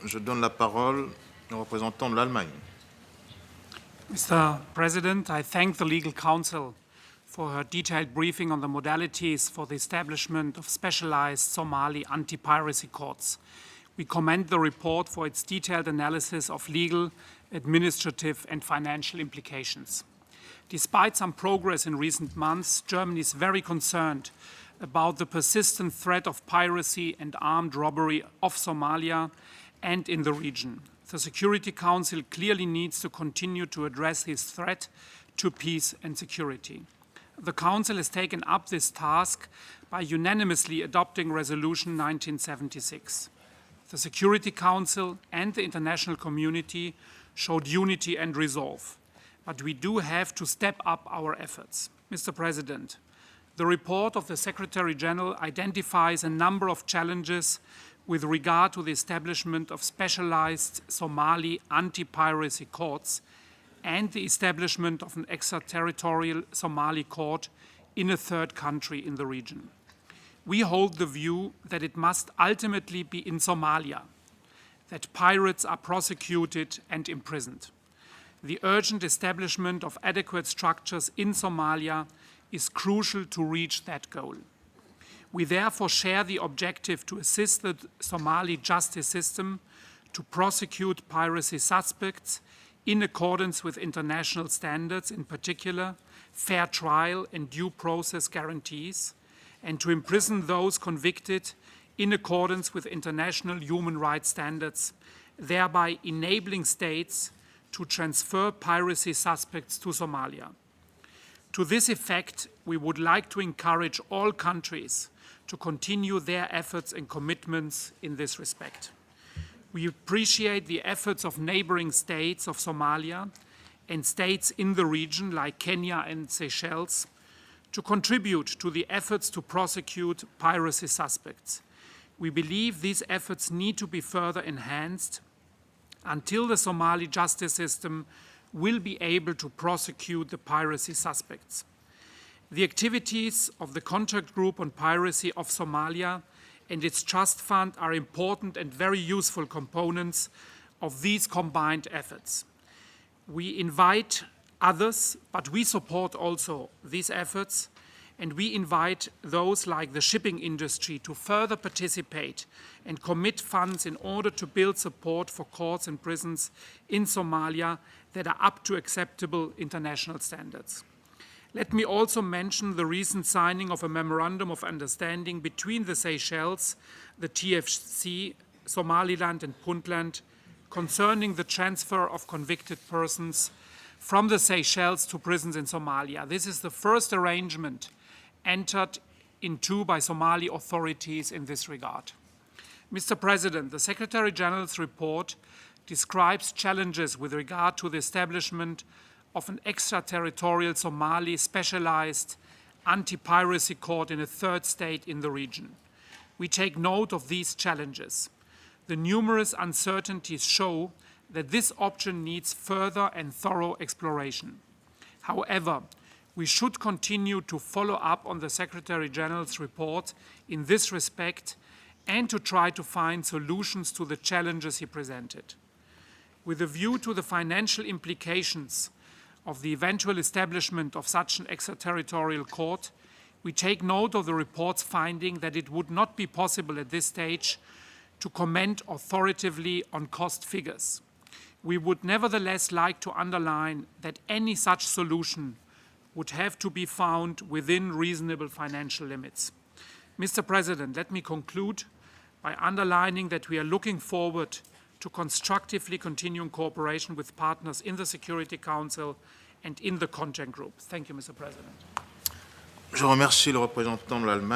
Je donne la parole au représentant de l'Allemagne. Mr. President, I thank the Legal Counsel for her detailed briefing on the modalities for the establishment of specialized Somali anti-piracy courts. We commend the report for its detailed analysis of legal, administrative and financial implications. Despite some progress in recent months, Germany is very concerned about the persistent threat of piracy and armed robbery of Somalia and in the region. The Security Council clearly needs to continue to address this threat to peace and security. The Council has taken up this task by unanimously adopting Resolution 1976. The Security Council and the international community showed unity and resolve, but we do have to step up our efforts. Mr. President, the report of the Secretary General identifies a number of challenges with regard to the establishment of specialized Somali anti-piracy courts and the establishment of an extraterritorial Somali court in a third country in the region. We hold the view that it must ultimately be in Somalia, that pirates are prosecuted and imprisoned. The urgent establishment of adequate structures in Somalia is crucial to reach that goal. We therefore share the objective to assist the Somali justice system to prosecute piracy suspects in accordance with international standards, in particular fair trial and due process guarantees, and to imprison those convicted in accordance with international human rights standards, thereby enabling states to transfer piracy suspects to Somalia. To this effect, we would like to encourage all countries to continue their efforts and commitments in this respect. We appreciate the efforts of neighboring states of Somalia and states in the region like Kenya and Seychelles to contribute to the efforts to prosecute piracy suspects. We believe these efforts need to be further enhanced until the Somali justice system will be able to prosecute the piracy suspects. The activities of the Contact Group on Piracy of Somalia and its trust fund are important and very useful components of these combined efforts. We invite others, but we support also these efforts, and we invite those like the shipping industry to further participate and commit funds in order to build support for courts and prisons in Somalia that are up to acceptable international standards. Let me also mention the recent signing of a Memorandum of Understanding between the Seychelles, the TFC, Somaliland and Puntland concerning the transfer of convicted persons from the Seychelles to prisons in Somalia. This is the first arrangement entered into by Somali authorities in this regard. Mr. President, the Secretary General's report describes challenges with regard to the establishment of an extraterritorial Somali specialized anti-piracy court in a third state in the region. We take note of these challenges. The numerous uncertainties show that this option needs further and thorough exploration. However, we should continue to follow up on the Secretary General's report in this respect and to try to find solutions to the challenges he presented. With a view to the financial implications of the eventual establishment of such an extraterritorial court, we take note of the report's finding that it would not be possible at this stage to comment authoritatively on cost figures. We would nevertheless like to underline that any such solution would have to be found within reasonable financial limits. Mr. President, let me conclude by underlining that we are looking forward to constructively continuing cooperation with partners in the Security Council and in the Contact Group. Thank you, Mr. President. Je remercie le représentant de l'Allemagne.